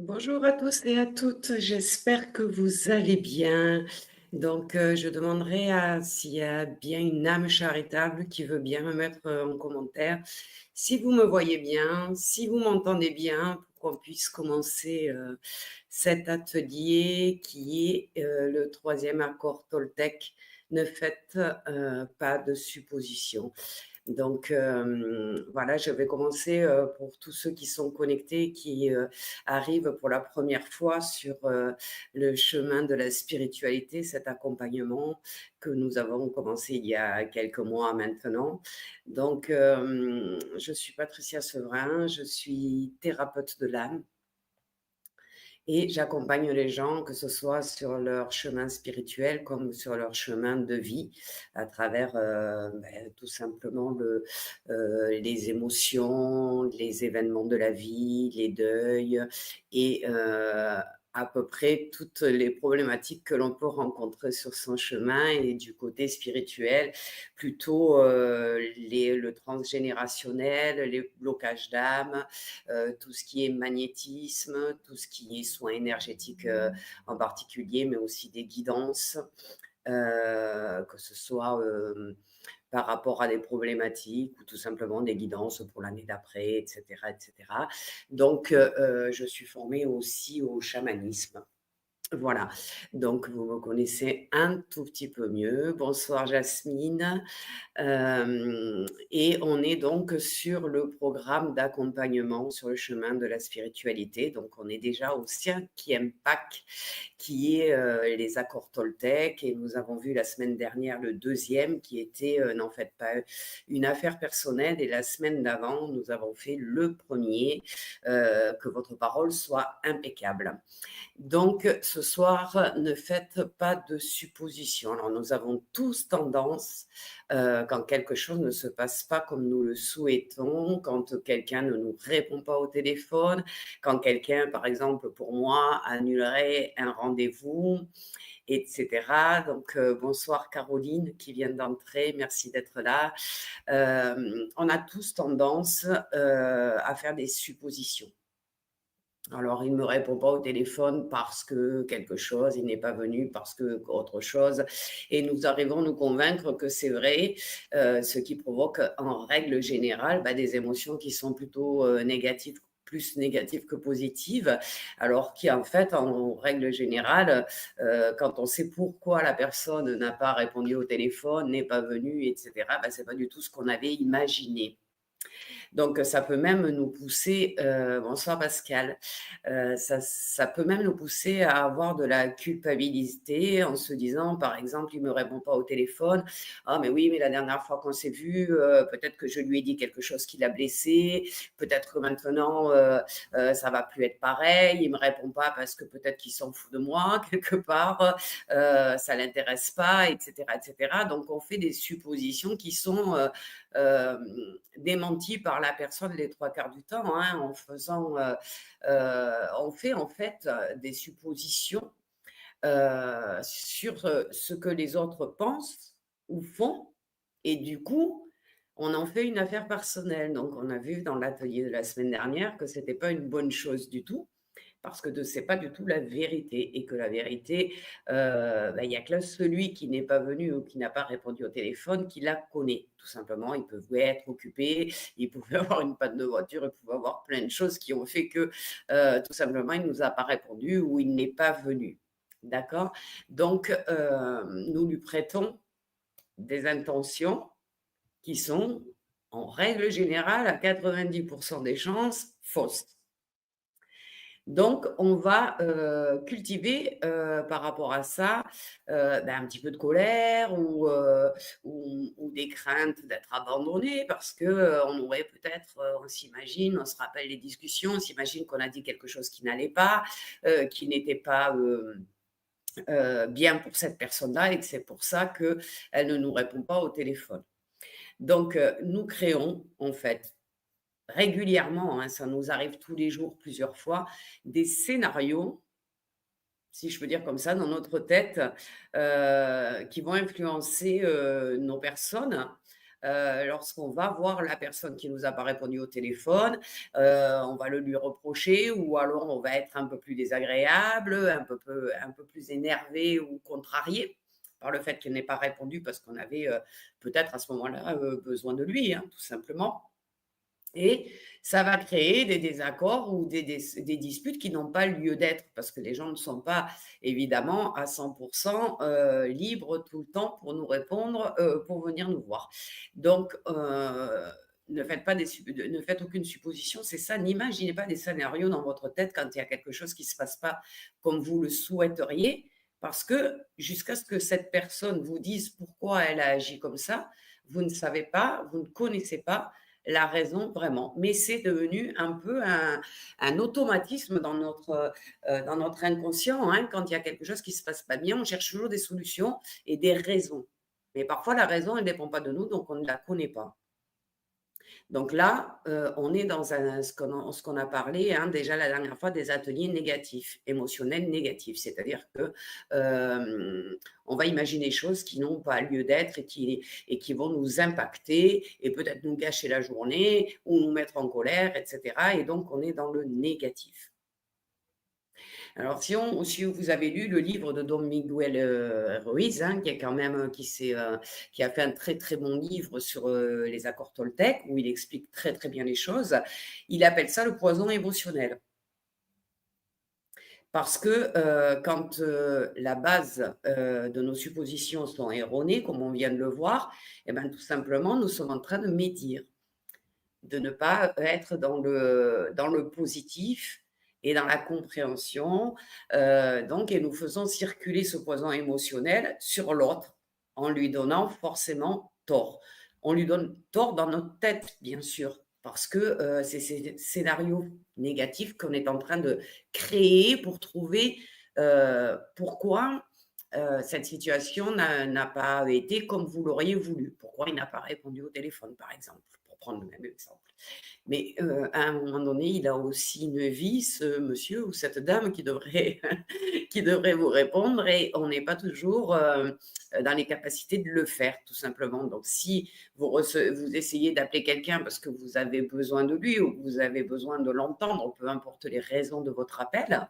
Bonjour à tous et à toutes, j'espère que vous allez bien. Je demanderai s'il y a bien une âme charitable qui veut bien me mettre en commentaire si vous me voyez bien, si vous m'entendez bien, pour qu'on puisse commencer cet atelier qui est le troisième accord Toltec. Ne faites pas de suppositions. Voilà, je vais commencer, pour tous ceux qui sont connectés, qui, arrivent pour la première fois sur, le chemin de la spiritualité, cet accompagnement que nous avons commencé il y a quelques mois maintenant. Je suis Patricia Sevrin, je suis thérapeute de l'âme et j'accompagne les gens, que ce soit sur leur chemin spirituel comme sur leur chemin de vie, à travers tout simplement les émotions, les événements de la vie, les deuils et à peu près toutes les problématiques que l'on peut rencontrer sur son chemin. Et du côté spirituel, plutôt le transgénérationnel, les blocages d'âme, tout ce qui est magnétisme, tout ce qui est soins énergétiques en particulier, mais aussi des guidances, que ce soit par rapport à des problématiques ou tout simplement des guidances pour l'année d'après, etc., etc. Je suis formée aussi au chamanisme. Voilà, donc vous me connaissez un tout petit peu mieux. Bonsoir Jasmine. Et on est donc sur le programme d'accompagnement sur le chemin de la spiritualité. Donc on est déjà au 5e pack qui est les accords Toltec, et nous avons vu la semaine dernière le deuxième qui était n'en faites pas une affaire personnelle, et la semaine d'avant nous avons fait le premier, que votre parole soit impeccable. Donc, ce soir, ne faites pas de suppositions. Alors, nous avons tous tendance, quand quelque chose ne se passe pas comme nous le souhaitons, quand quelqu'un ne nous répond pas au téléphone, quand quelqu'un, par exemple, pour moi, annulerait un rendez-vous, etc. Bonsoir Caroline qui vient d'entrer, merci d'être là. On a tous tendance à faire des suppositions. Alors, il ne me répond pas au téléphone parce que quelque chose, il n'est pas venu parce que autre chose. Et nous arrivons à nous convaincre que c'est vrai, ce qui provoque en règle générale des émotions qui sont plutôt négatives, plus négatives que positives, alors qu'en fait, en règle générale, quand on sait pourquoi la personne n'a pas répondu au téléphone, n'est pas venue, etc., ce n'est pas du tout ce qu'on avait imaginé. Donc, ça peut même nous pousser, bonsoir Pascal, ça peut même nous pousser à avoir de la culpabilité en se disant, par exemple, il me répond pas au téléphone. Ah, mais oui, mais la dernière fois qu'on s'est vu, peut-être que je lui ai dit quelque chose qui l'a blessé. Peut-être que maintenant, ça va plus être pareil. Il me répond pas parce que peut-être qu'il s'en fout de moi quelque part. Ça l'intéresse pas, etc., etc. Donc, on fait des suppositions qui sont euh, démenties par la personne les trois quarts du temps, hein, on fait en fait des suppositions sur ce que les autres pensent ou font, et du coup, on en fait une affaire personnelle. Donc, on a vu dans l'atelier de la semaine dernière que c'était pas une bonne chose du tout, parce que c'est pas du tout la vérité, et que la vérité, il y a que celui qui n'est pas venu ou qui n'a pas répondu au téléphone qui la connaît. Tout simplement, il pouvait être occupé, il pouvait avoir une panne de voiture, il pouvait avoir plein de choses qui ont fait que, tout simplement, il ne nous a pas répondu ou il n'est pas venu. D'accord? Nous lui prêtons des intentions qui sont, en règle générale, à 90 des chances, fausses. Donc, on va cultiver par rapport à ça un petit peu de colère, ou des craintes d'être abandonné, parce que on aurait peut-être, on s'imagine, on se rappelle les discussions, on s'imagine qu'on a dit quelque chose qui n'allait pas, qui n'était pas bien pour cette personne-là, et que c'est pour ça qu'elle ne nous répond pas au téléphone. Donc, nous créons en fait régulièrement, hein, ça nous arrive tous les jours, plusieurs fois, des scénarios, si je peux dire comme ça, dans notre tête, qui vont influencer nos personnes lorsqu'on va voir la personne qui nous a pas répondu au téléphone, on va le lui reprocher ou alors on va être un peu plus désagréable, un peu plus énervé ou contrarié par le fait qu'il n'ait pas répondu parce qu'on avait, peut-être à ce moment-là, besoin de lui, hein, tout simplement. Et ça va créer des désaccords ou des disputes qui n'ont pas lieu d'être parce que les gens ne sont pas évidemment à 100 libres tout le temps pour nous répondre, pour venir nous voir. Donc ne faites aucune supposition, c'est ça. N'imaginez pas des scénarios dans votre tête quand il y a quelque chose qui ne se passe pas comme vous le souhaiteriez, parce que jusqu'à ce que cette personne vous dise pourquoi elle a agi comme ça, vous ne savez pas, vous ne connaissez pas la raison vraiment. Mais c'est devenu un peu un automatisme dans notre inconscient, hein. Quand il y a quelque chose qui se passe pas bien, on cherche toujours des solutions et des raisons. Mais parfois la raison, elle ne dépend pas de nous, donc on ne la connaît pas. Donc là, on est dans ce qu'on a parlé, hein, déjà la dernière fois, des ateliers négatifs, émotionnels négatifs. C'est-à-dire que, on va imaginer des choses qui n'ont pas lieu d'être et qui vont nous impacter et peut-être nous gâcher la journée ou nous mettre en colère et cetera, et donc on est dans le négatif. Alors si vous avez lu le livre de Don Miguel, Ruiz, hein, qui est quand même, qui a fait un très, très bon livre sur, les accords Toltec, où il explique très, très bien les choses. Il appelle ça le poison émotionnel. Parce que, quand, la base, de nos suppositions sont erronées, comme on vient de le voir, et ben, tout simplement, nous sommes en train de médire, de ne pas être dans le positif et dans la compréhension, donc et nous faisons circuler ce poison émotionnel sur l'autre en lui donnant forcément tort. On lui donne tort dans notre tête, bien sûr, parce que, c'est ces scénarios négatifs qu'on est en train de créer pour trouver, pourquoi, cette situation n'a pas été comme vous l'auriez voulu. Pourquoi il n'a pas répondu au téléphone, par exemple, pour prendre le même exemple. Mais, à un moment donné, il a aussi une vie, ce monsieur ou cette dame qui devrait qui devrait vous répondre et on n'est pas toujours, dans les capacités de le faire, tout simplement. Donc si vous essayez d'appeler quelqu'un parce que vous avez besoin de lui ou que vous avez besoin de l'entendre, peu importe les raisons de votre appel,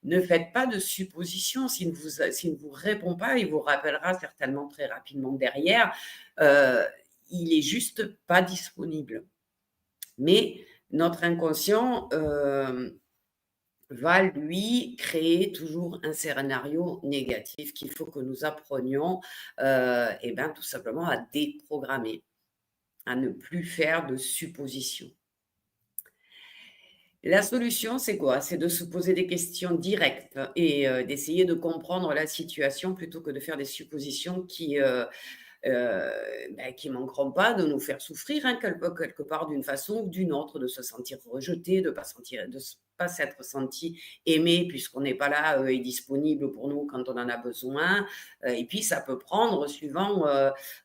ne faites pas de suppositions. S'il ne vous répond pas, il vous rappellera certainement très rapidement derrière. Heu, il est juste pas disponible. Mais notre inconscient, va lui créer toujours un scénario négatif qu'il faut que nous apprenions, et ben, tout simplement à déprogrammer, à ne plus faire de suppositions. La solution, c'est quoi? C'est de se poser des questions directes et d'essayer de comprendre la situation plutôt que de faire des suppositions heu, qui manqueront pas de nous faire souffrir, hein, quelque part d'une façon ou d'une autre, de se sentir rejeté, de pas s'être senti aimé puisqu'on n'est pas là, et disponible pour nous quand on en a besoin, et puis ça peut prendre suivant,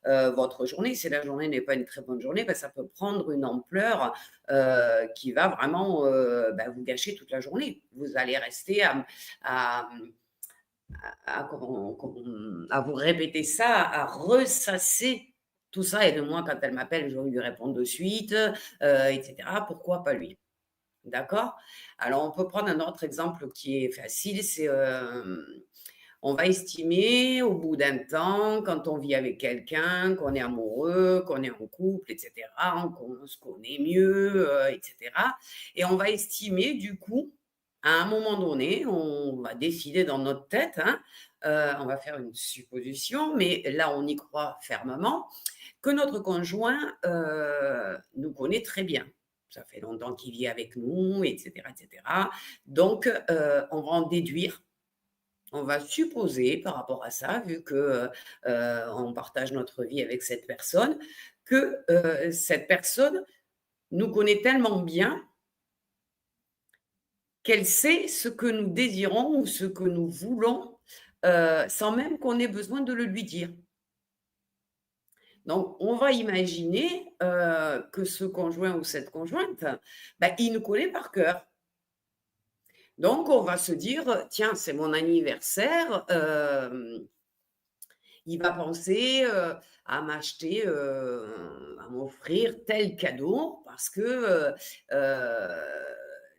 votre journée. Si la journée n'est pas une très bonne journée, ça peut prendre une ampleur, qui va vraiment, vous gâcher toute la journée. Vous allez rester à à vous répéter ça, à ressasser tout ça et de moi quand elle m'appelle, je vais lui répondre de suite, et cetera. Pourquoi pas lui? D'accord? Alors on peut prendre un autre exemple qui est facile, c'est, on va estimer au bout d'un temps, quand on vit avec quelqu'un, qu'on est amoureux, qu'on est en couple et cetera, qu'on se connaît mieux, et cetera, et on va estimer du coup, à un moment donné, on va décider dans notre tête, hein, on va faire une supposition, mais là on y croit fermement, que notre conjoint, nous connaît très bien. Ça fait longtemps qu'il vit avec nous et cetera et cetera. Donc, on va en déduire, on va supposer par rapport à ça, vu que, on partage notre vie avec cette personne, que, cette personne nous connaît tellement bien qu'elle sait ce que nous désirons ou ce que nous voulons, sans même qu'on ait besoin de le lui dire. Donc on va imaginer, que ce conjoint ou cette conjointe, il nous connaît par cœur. Donc on va se dire: «Tiens, c'est mon anniversaire, Il va penser, à m'acheter, à m'offrir tel cadeau parce que,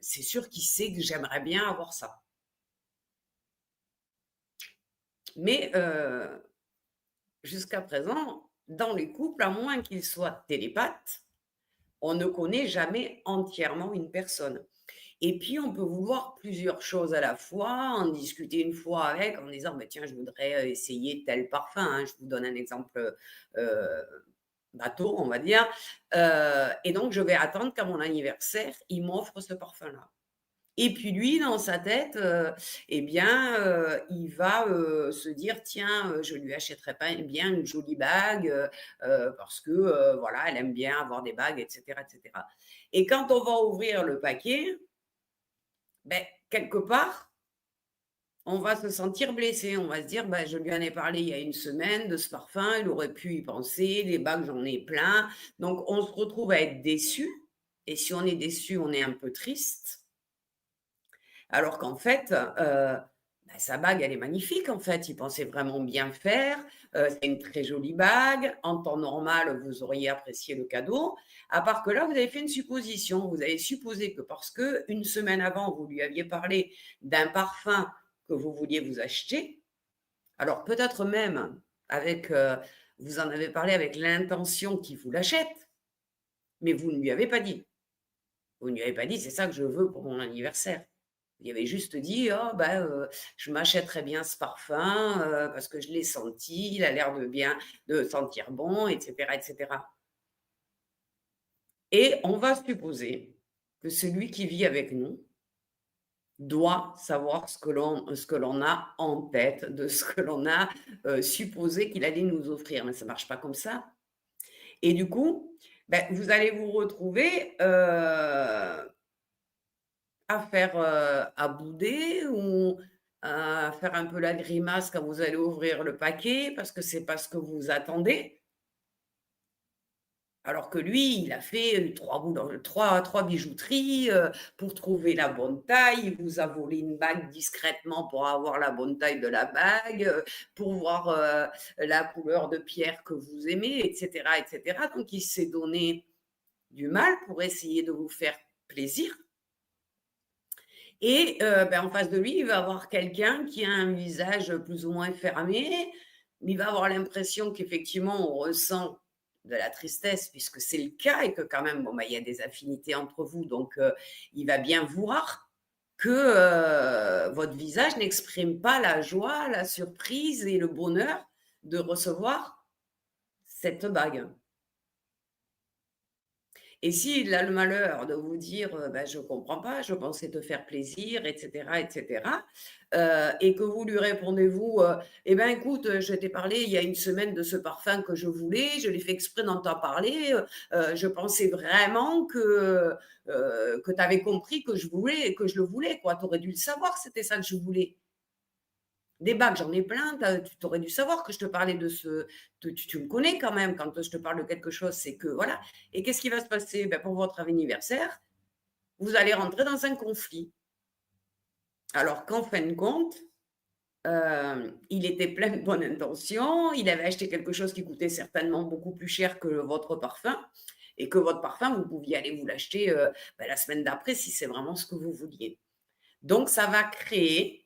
c'est sûr qu'il sait que j'aimerais bien avoir ça. Mais, jusqu'à présent, dans les couples, à moins qu'ils soient télépathes, on ne connaît jamais entièrement une personne. Et puis, on peut vouloir plusieurs choses à la fois, en discuter une fois avec, en disant: «Bah, tiens, je voudrais, essayer tel parfum», hein. Je vous donne un exemple, bateau, on va dire, et donc je vais attendre qu'à mon anniversaire, il m'offre ce parfum-là. Et puis lui, dans sa tête, eh bien, il va, se dire: «Tiens, je lui achèterais pas bien une jolie bague, parce que, voilà, elle aime bien avoir des bagues» et cetera et cetera. Et quand on va ouvrir le paquet, beh, quelque part, on va se sentir blessé. On va se dire: «Bah, je lui en ai parlé il y a une semaine de ce parfum, il aurait pu y penser, les bagues, j'en ai plein». Donc on se retrouve à être déçu et si on est déçu, on est un peu triste. Alors qu'en fait, bah, sa bague, elle est magnifique, en fait. Il pensait vraiment bien faire, c'est une très jolie bague. En temps normal, vous auriez apprécié le cadeau. À part que là, vous avez fait une supposition. Vous avez supposé que parce que une semaine avant, vous lui aviez parlé d'un parfum que vous vouliez vous acheter, alors peut-être même avec, vous en avez parlé avec l'intention qu'il vous l'achète, mais vous ne lui avez pas dit. Vous ne lui avez pas dit: «C'est ça que je veux pour mon anniversaire». Il avait juste dit: «Oh bah, je m'achèterais bien ce parfum, parce que je l'ai senti, il a l'air de sentir bon» et cetera. Et on va supposer que celui qui vit avec nous doit savoir ce que l'on a en tête, de ce que l'on a, supposé qu'il allait nous offrir. Mais ça marche pas comme ça. Et du coup, beh, vous allez vous retrouver, à bouder ou à faire un peu la grimace quand vous allez ouvrir le paquet parce que c'est pas ce que vous attendez. Alors que lui, il a fait, 3 boulot 3 bijouteries, pour trouver la bonne taille. Il vous a volé une bague discrètement pour avoir la bonne taille de la bague, pour voir, la couleur de pierre que vous aimez et cetera et cetera. Donc il s'est donné du mal pour essayer de vous faire plaisir. Et en face de lui, il va avoir quelqu'un qui a un visage plus ou moins fermé, mais il va avoir l'impression qu'effectivement on ressent de la tristesse puisque c'est le cas et que quand même, bon, bah, il y a des affinités entre vous donc il va bien voir que, votre visage n'exprime pas la joie, la surprise et le bonheur de recevoir cette bague. Et s'il a le malheur de vous dire, «Bah, je comprends pas, je pensais te faire plaisir» et cetera, et que vous lui répondez vous, «Eh ben, écoute, je t'ai parlé il y a une semaine de ce parfum que je voulais, je l'ai fait exprès d'en t'en parler, je pensais vraiment que tu avais compris que je voulais que je le voulais, quoi. Tu aurais dû le savoir que c'était ça que je voulais». Des bagues, j'en ai plein, tu aurais dû savoir que je te parlais de ce tu me connais quand même, quand je te parle de quelque chose, c'est que voilà. Et qu'est-ce qui va se passer? Pour votre anniversaire, vous allez rentrer dans un conflit. Alors qu'en fin de compte, il était plein de bonnes intentions, il avait acheté quelque chose qui coûtait certainement beaucoup plus cher que votre parfum et que votre parfum, vous pouviez aller vous l'acheter, la semaine d'après si c'est vraiment ce que vous vouliez. Donc ça va créer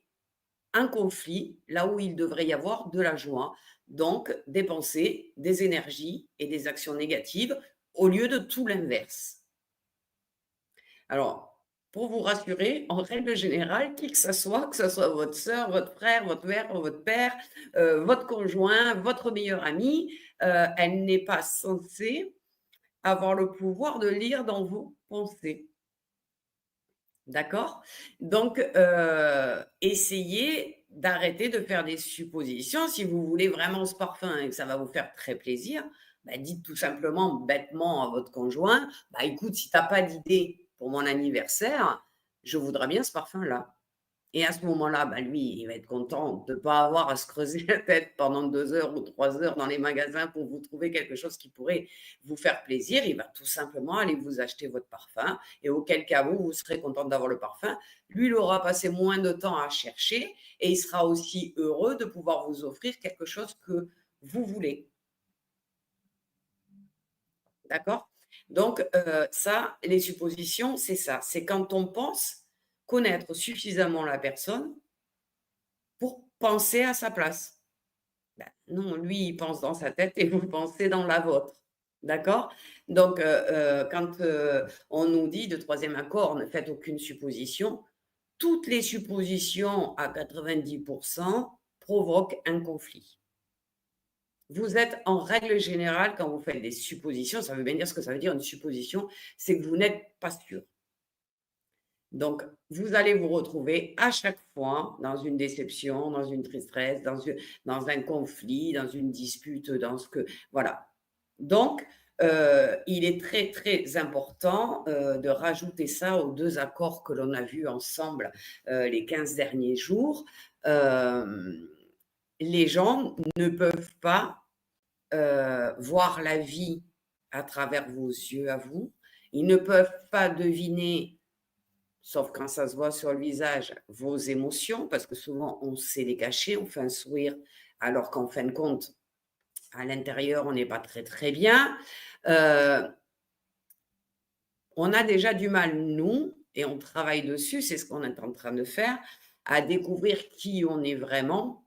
un conflit là où il devrait y avoir de la joie, donc des pensées, des énergies et des actions négatives au lieu de tout l'inverse. Alors, pour vous rassurer, en règle générale, qui que ce soit votre sœur, votre frère, votre mère, votre père, votre conjoint, votre meilleur ami, elle n'est pas censée avoir le pouvoir de lire dans vos pensées. D'accord? Donc, essayez d'arrêter de faire des suppositions. Si vous voulez vraiment ce parfum et que ça va vous faire très plaisir, dites tout simplement bêtement à votre conjoint: «Bah, écoute, si tu as pas d'idée pour mon anniversaire, je voudrais bien ce parfum-là». Et à ce moment-là, lui, il va être content de ne pas avoir à se creuser la tête pendant 2 heures ou 3 heures dans les magasins pour vous trouver quelque chose qui pourrait vous faire plaisir. Il va tout simplement aller vous acheter votre parfum et auquel cas vous serez contente d'avoir le parfum. Lui, il aura passé moins de temps à chercher et il sera aussi heureux de pouvoir vous offrir quelque chose que vous voulez. D'accord? Donc, ça, les suppositions, c'est ça. C'est quand on pense connaître suffisamment la personne pour penser à sa place. Ben, non, lui, il pense dans sa tête et vous pensez dans la vôtre. D'accord? Donc, quand, on nous dit de troisième accord: «Ne faites aucune supposition», toutes les suppositions à 90 provoquent un conflit. Vous êtes en règle générale, quand vous faites des suppositions, ça veut bien dire ce que ça veut dire une supposition, c'est que vous n'êtes pas sûr. Donc, vous allez vous retrouver à chaque fois dans une déception, dans une tristesse, dans un conflit, dans une dispute, dans ce que voilà. Donc, il est très, très important, de rajouter ça aux 2 accords que l'on a vus ensemble, les 15 derniers jours. Hem, les gens ne peuvent pas, voir la vie à travers vos yeux à vous. Ils ne peuvent pas deviner, sauf quand ça se voit sur le visage, vos émotions, parce que souvent on sait les cacher, on fait un sourire, alors qu'en fin de compte, à l'intérieur, on n'est pas très, très bien. Heu, on a déjà du mal, nous, et on travaille dessus, c'est ce qu'on est en train de faire, à découvrir qui on est vraiment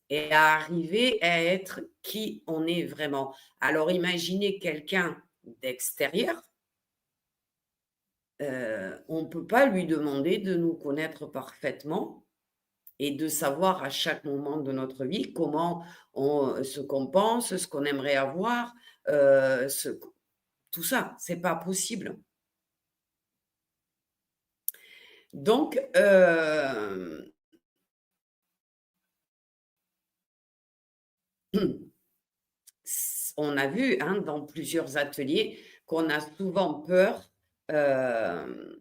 et à arriver à être qui on est vraiment. Alors imaginez quelqu'un d'extérieur, on ne peut pas lui demander de nous connaître parfaitement et de savoir à chaque moment de notre vie comment on ce qu'on pense, ce qu'on aimerait avoir, ce tout ça, c'est pas possible. Donc, on a vu, hein, dans plusieurs ateliers qu'on a souvent peur, hem,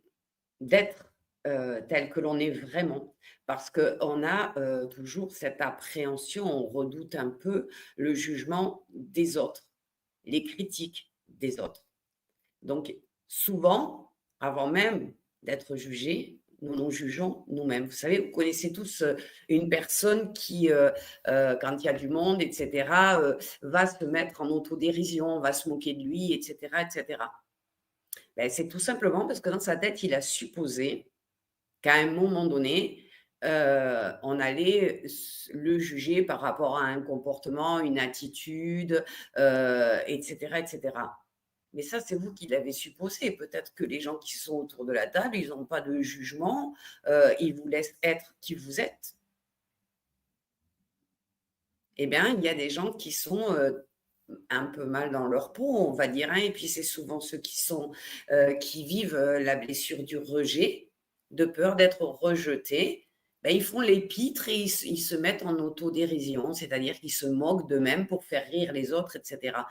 d'être, tel que l'on est vraiment. Parce qu'on a, toujours cette appréhension, on redoute un peu le jugement des autres, les critiques des autres. Donc souvent, avant même d'être jugés, nous nous jugeons nous-mêmes. Vous savez, vous connaissez tous, une personne qui, quand il y a du monde et cetera, va se mettre en autodérision, va se moquer de lui et cetera et cetera. Beh, c'est tout simplement parce que dans sa tête, il a supposé qu'à un moment donné, on allait le juger par rapport à un comportement, une attitude, et cetera et cetera. Mais ça, c'est vous qui l'avez supposé. Peut-être que les gens qui sont autour de la table, ils n'ont pas de jugement, ils vous laissent être qui vous êtes. Eh bien, il y a des gens qui sont, un peu mal dans leur peau, on va dire, hein, et puis c'est souvent ceux qui vivent, la blessure du rejet, de peur d'être rejetés. Ben ils font les pitres et ils se mettent en autodérision, c'est-à-dire qu'ils se moquent d'eux-mêmes pour faire rire les autres et cetera.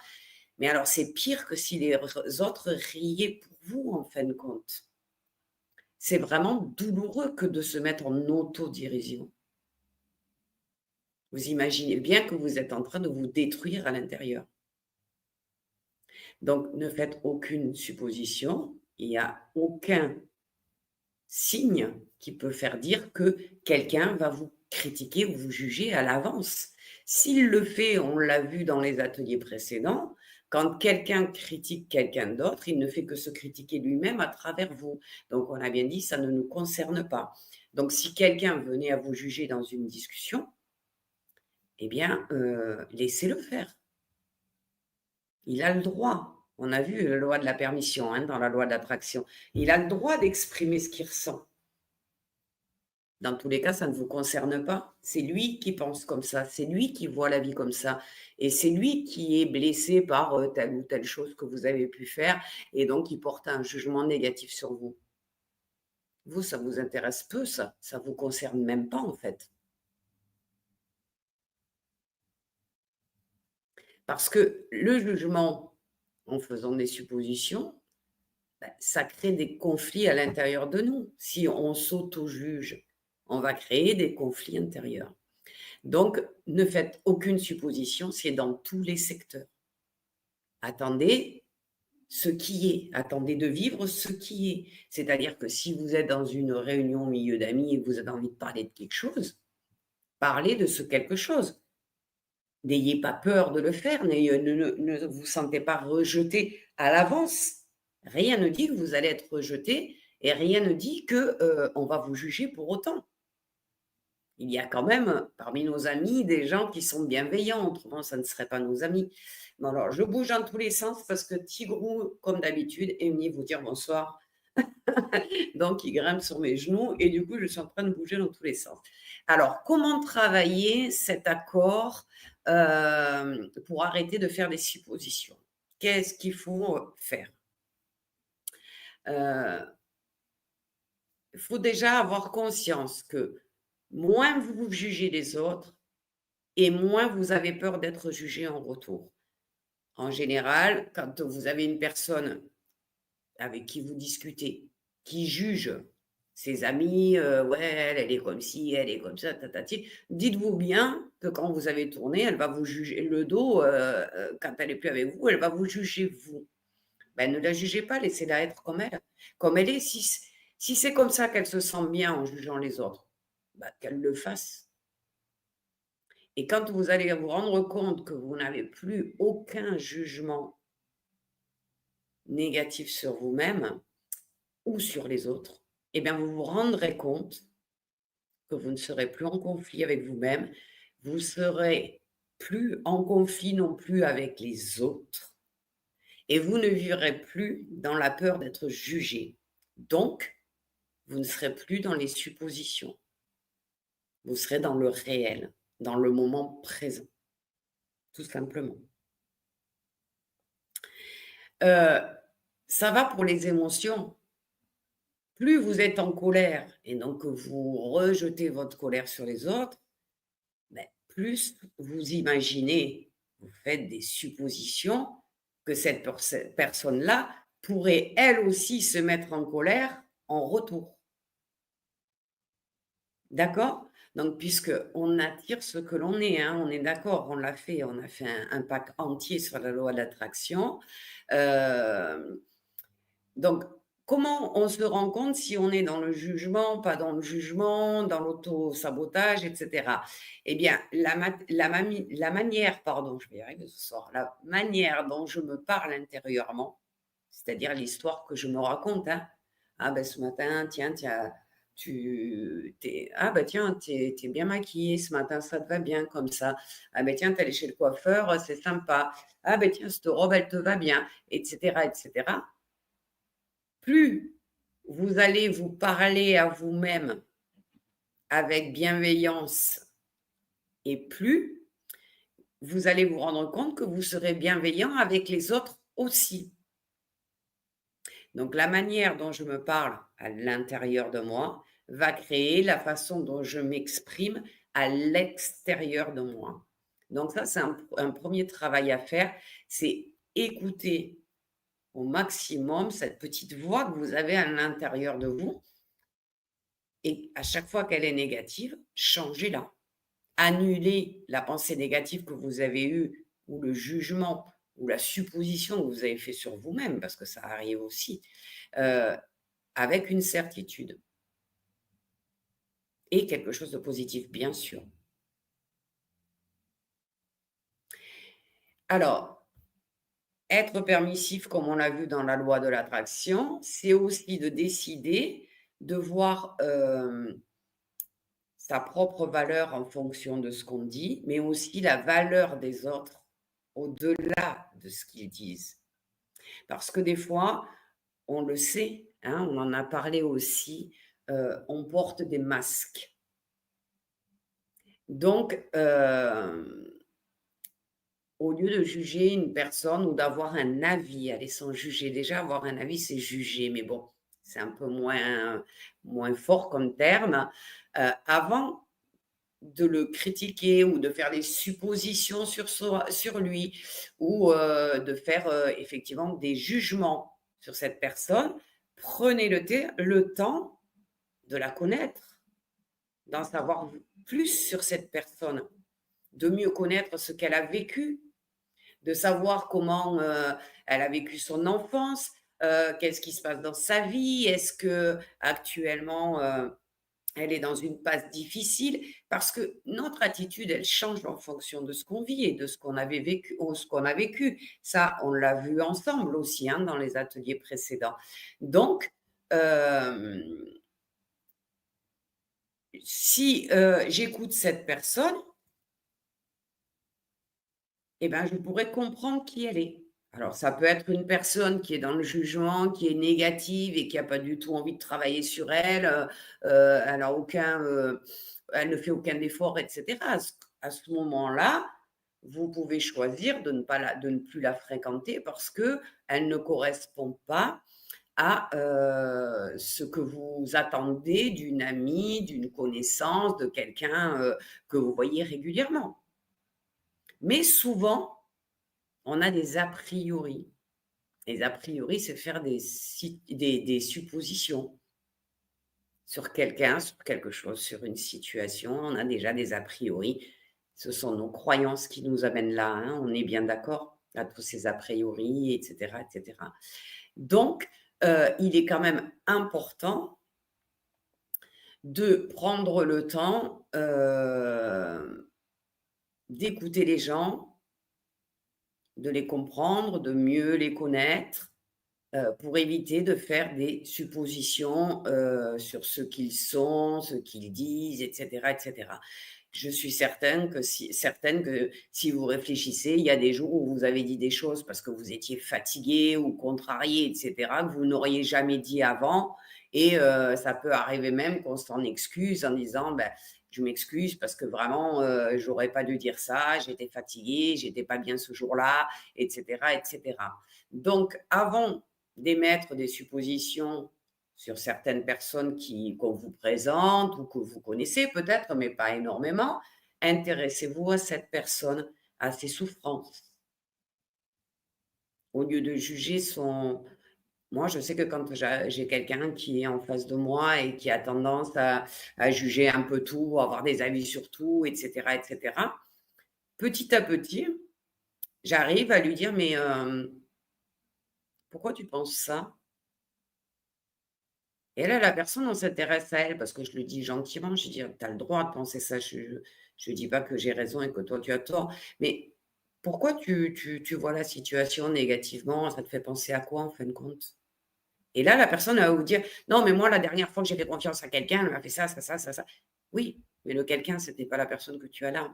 Mais alors c'est pire que si les autres riaient pour vous, en fin de compte. C'est vraiment douloureux que de se mettre en autodérision. Vous imaginez bien que vous êtes en train de vous détruire à l'intérieur. Donc ne faites aucune supposition, il n'y a aucun signe qui peut faire dire que quelqu'un va vous critiquer ou vous juger à l'avance. S'il le fait, on l'a vu dans les ateliers précédents, quand quelqu'un critique quelqu'un d'autre, il ne fait que se critiquer lui-même à travers vous. Donc on a bien dit, ça ne nous concerne pas. Donc si quelqu'un venait à vous juger dans une discussion, eh bien, laissez-le faire. Il a le droit. On a vu la loi de la permission, hein, dans la loi d'attraction. Il a le droit d'exprimer ce qu'il ressent. Dans tous les cas, ça ne vous concerne pas. C'est lui qui pense comme ça, c'est lui qui voit la vie comme ça et c'est lui qui est blessé par, telle ou telle chose que vous avez pu faire et donc il porte un jugement négatif sur vous. Vous, ça vous intéresse peu ça vous concerne même pas, en fait. Parce que le jugement, en faisant des suppositions, bah, ça crée des conflits à l'intérieur de nous. Si on s'auto-juge, on va créer des conflits intérieurs. Donc, ne faites aucune supposition, c'est dans tous les secteurs. Attendez ce qui est, attendez de vivre ce qui est. C'est-à-dire que si vous êtes dans une réunion au milieu d'amis et que vous avez envie de parler de quelque chose, parlez de ce quelque chose. N'ayez pas peur de le faire, ne vous sentez pas rejeté à l'avance. Rien ne dit que vous allez être rejeté et rien ne dit que, on va vous juger pour autant. Il y a quand même, parmi nos amis, des gens qui sont bienveillants, autrement ça ne serait pas nos amis. Bon alors, je bouge dans tous les sens parce que Tigrou, comme d'habitude, est venu vous dire bonsoir. Donc il grimpe sur mes genoux et du coup, je suis en train de bouger dans tous les sens. Alors, comment travailler cet accord, pour arrêter de faire des suppositions? Qu'est-ce qu'il faut, faire? Il faut déjà avoir conscience que moins vous jugez les autres et moins vous avez peur d'être jugé en retour. En général, quand vous avez une personne avec qui vous discutez, qui juge ses amis, «Ouais, elle est comme ci, elle est comme ça, tatati». Dites-vous bien que quand vous avez tourné, elle va vous juger le dos, quand elle est plus avec vous, elle va vous juger vous. Ben, ne la jugez pas, laissez-la être comme elle est. Si c'est comme ça qu'elle se sent bien en jugeant les autres, bah, qu'elle le fasse. Et quand vous allez vous rendre compte que vous n'avez plus aucun jugement négatif sur vous-même ou sur les autres, eh bien, vous vous rendrez compte que vous ne serez plus en conflit avec vous-même, vous serez plus en conflit non plus avec les autres et vous ne vivrez plus dans la peur d'être jugé. Donc, vous ne serez plus dans les suppositions. Vous serez dans le réel, dans le moment présent, tout simplement. Heu, Ça va pour les émotions. Plus vous êtes en colère et donc que vous rejetez votre colère sur les autres, beh, plus vous imaginez, vous faites des suppositions que cette personne-là pourrait elle aussi se mettre en colère en retour. D'accord? Donc puisqu'on attire ce que l'on est, hein, on est d'accord, on a fait un pack entier sur la loi de l'attraction. Hem Donc, comment on se rend compte si on est dans le jugement, pas dans le jugement, dans l'auto-sabotage, et cetera? Eh bien, la manière, pardon, je vais y arriver ce soir, la manière dont je me parle intérieurement, c'est-à-dire l'histoire que je me raconte, hein. Ah ben, ce matin, tiens, ah ben tiens, tu es bien maquillée ce matin, ça te va bien comme ça. Ah ben tiens, tu es allée chez le coiffeur, c'est sympa. Ah ben tiens, cette robe, elle te va bien, et cetera, et cetera. Plus vous allez vous parler à vous-même avec bienveillance et plus vous allez vous rendre compte que vous serez bienveillant avec les autres aussi. Donc la manière dont je me parle à l'intérieur de moi va créer la façon dont je m'exprime à l'extérieur de moi. Donc ça, c'est un 1er travail à faire, c'est écouter au maximum cette petite voix que vous avez à l'intérieur de vous. Et à chaque fois qu'elle est négative, changez-la. Annulez la pensée négative que vous avez eue ou le jugement ou la supposition que vous avez fait sur vous-même, parce que ça arrive aussi, heu, avec une certitude et quelque chose de positif, bien sûr. Alors, être permissif, comme on l'a vu dans la loi de l'attraction, c'est aussi de décider de voir, sa propre valeur en fonction de ce qu'on dit, mais aussi la valeur des autres au-delà de ce qu'ils disent. Parce que des fois, on le sait, hein, on en a parlé aussi, on porte des masques. Donc, au lieu de juger une personne ou d'avoir un avis, aller sans juger. Déjà, avoir un avis, c'est juger, mais bon, c'est un peu moins fort comme terme. Avant de le critiquer ou de faire des suppositions sur lui ou de faire, effectivement des jugements sur cette personne. Prenez le temps de la connaître, d'en savoir plus sur cette personne, de mieux connaître ce qu'elle a vécu, de savoir comment, elle a vécu son enfance, qu'est-ce qui se passe dans sa vie. Est-ce qu'actuellement, elle est dans une passe difficile parce que notre attitude, elle change en fonction de ce qu'on vit et de ce qu'on avait vécu ou ce qu'on a vécu. Ça, on l'a vu ensemble aussi, hein, dans les ateliers précédents. Donc, hem, si, j'écoute cette personne, eh ben, je pourrais comprendre qui elle est. Alors, ça peut être une personne qui est dans le jugement, qui est négative et qui a pas du tout envie de travailler sur elle, elle a aucun, elle ne fait aucun effort et cetera. À ce moment-là, vous pouvez choisir de ne plus la fréquenter parce qu'elle ne correspond pas à, ce que vous attendez d'une amie, d'une connaissance, de quelqu'un, que vous voyez régulièrement. Mais souvent, on a des a priori. Les a priori, c'est faire des suppositions sur quelqu'un, sur quelque chose, sur une situation. On a déjà des a priori. Ce sont nos croyances qui nous amènent là, hein, on est bien d'accord? À tous ces a priori et cetera et cetera. Donc, il est quand même important de prendre le temps, d'écouter les gens, de les comprendre, de mieux les connaître, pour éviter de faire des suppositions, sur ce qu'ils sont, ce qu'ils disent et cetera et cetera. Je suis certaine que si vous réfléchissez, il y a des jours où vous avez dit des choses parce que vous étiez fatigué ou contrarié et cetera, que vous n'auriez jamais dit avant et ça peut arriver même qu'on s'en excuse en disant: «Ben, je m'excuse parce que vraiment, j'aurais pas dû dire ça, j'étais fatigué, j'étais pas bien ce jour-là» et cetera et cetera. Donc avant d'émettre des suppositions sur certaines personnes qu'on vous présente ou que vous connaissez peut-être, mais pas énormément. Intéressez-vous à cette personne, à ses souffrances, au lieu de juger son moi, je sais que quand j'ai quelqu'un qui est en face de moi et qui a tendance à juger un peu tout, à avoir des avis sur tout et cetera, petit à petit, j'arrive à lui dire: «Mais, pourquoi tu penses ça?» Et là, la personne, on s'intéresse à elle parce que je lui dis gentiment, je lui dis: «Tu as le droit de penser ça, je dis pas que j'ai raison et que toi tu as tort, mais pourquoi tu vois la situation négativement? Ça te fait penser à quoi en fin de compte?» Et là, la personne, elle va vous dire: «Non, mais moi, la dernière fois que j'ai fait confiance à quelqu'un, elle m'a fait ça, ça, ça, ça, ça». Oui, mais le quelqu'un, c'était pas la personne que tu as là.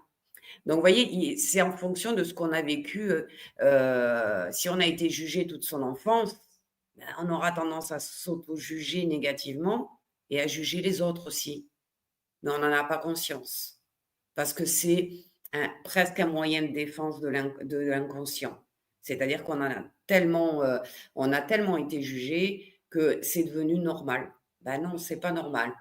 Donc vous voyez, c'est en fonction de ce qu'on a vécu, si on a été jugé toute son enfance, ben, on aura tendance à s'auto-juger négativement et à juger les autres aussi, mais on n'en a pas conscience parce que c'est presque un moyen de défense de l'inconscient. C'est-à-dire on a tellement été jugé que c'est devenu normal. Ben non, c'est pas normal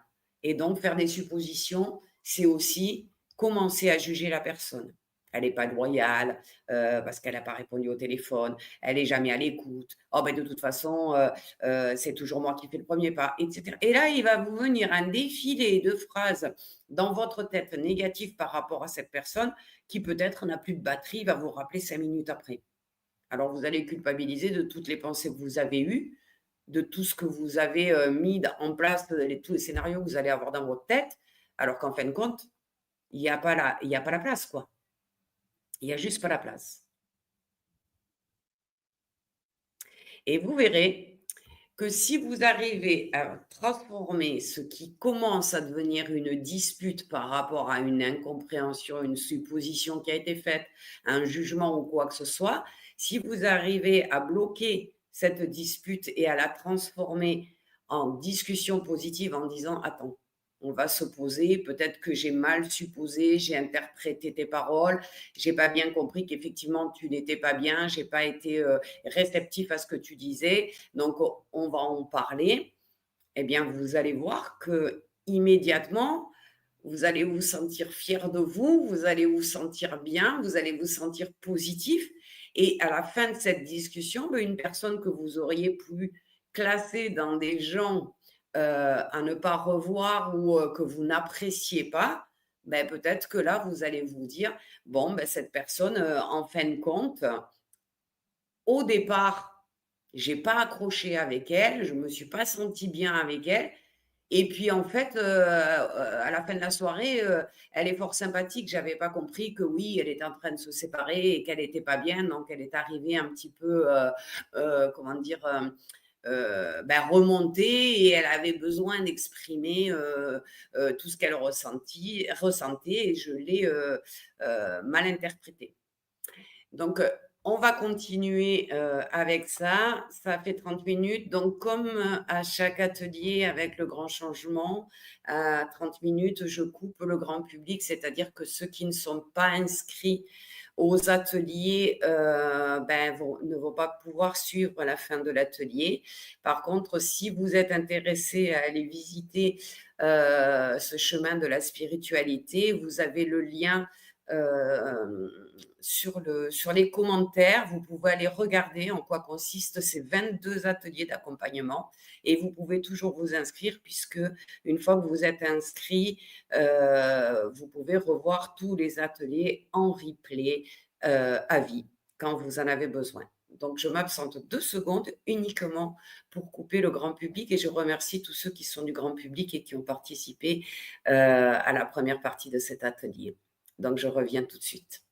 et donc faire des suppositions, c'est aussi commencer à juger la personne. Elle est pas loyale, parce qu'elle a pas répondu au téléphone, elle est jamais à l'écoute. «Oh ben de toute façon, c'est toujours moi qui fais le premier pas» et cetera et là, il va vous venir un défilé de phrases dans votre tête négative par rapport à cette personne qui peut-être n'a plus de batterie, va vous rappeler 5 minutes après. Alors vous allez culpabiliser de toutes les pensées que vous avez eues, de tout ce que vous avez, mis en place, tous les scénarios que vous allez avoir dans votre tête, alors qu'en fin de compte, il y a pas la place, quoi. Il y a juste pas la place et vous verrez que si vous arrivez à transformer ce qui commence à devenir une dispute par rapport à une incompréhension, une supposition qui a été faite, un jugement ou quoi que ce soit, si vous arrivez à bloquer cette dispute et à la transformer en discussion positive en disant: «Attends, on va se poser, peut-être que j'ai mal supposé, j'ai interprété tes paroles, j'ai pas bien compris qu'effectivement tu n'étais pas bien, j'ai pas été, réceptif à ce que tu disais, donc on va en parler», eh bien, vous allez voir que immédiatement, vous allez vous sentir fier de vous, vous allez vous sentir bien, vous allez vous sentir positif et à la fin de cette discussion, une personne que vous auriez pu classer dans des gens, à ne pas revoir ou que vous n'appréciez pas, peut-être que là, vous allez vous dire: «Bon, cette personne, en fin de compte, au départ, j'ai pas accroché avec elle, je me suis pas sentie bien avec elle, Et puis en fait, à la fin de la soirée, elle est fort sympathique. J'avais pas compris que oui, elle était en train de se séparer et qu'elle était pas bien, donc elle est arrivée un petit peu, comment dire? Ben remontée, et elle avait besoin d'exprimer, tout ce qu'elle ressentait, et je l'ai, mal interprété. Donc, on va continuer, avec ça. Ça fait 30 minutes. Donc comme, à chaque atelier avec le grand changement, à 30 minutes, je coupe le grand public, c'est-à-dire que ceux qui ne sont pas inscrits aux ateliers, ne vont pas pouvoir suivre la fin de l'atelier. Par contre, si vous êtes intéressé à aller visiter, ce chemin de la spiritualité, vous avez le lien, hem sur les commentaires. Vous pouvez aller regarder en quoi consistent ces 22 ateliers d'accompagnement, et vous pouvez toujours vous inscrire, puisque une fois que vous êtes inscrit, vous pouvez revoir tous les ateliers en replay, à vie, quand vous en avez besoin. Donc je m'absente 2 secondes uniquement pour couper le grand public, et je remercie tous ceux qui sont du grand public et qui ont participé, à la première partie de cet atelier. Donc je reviens tout de suite.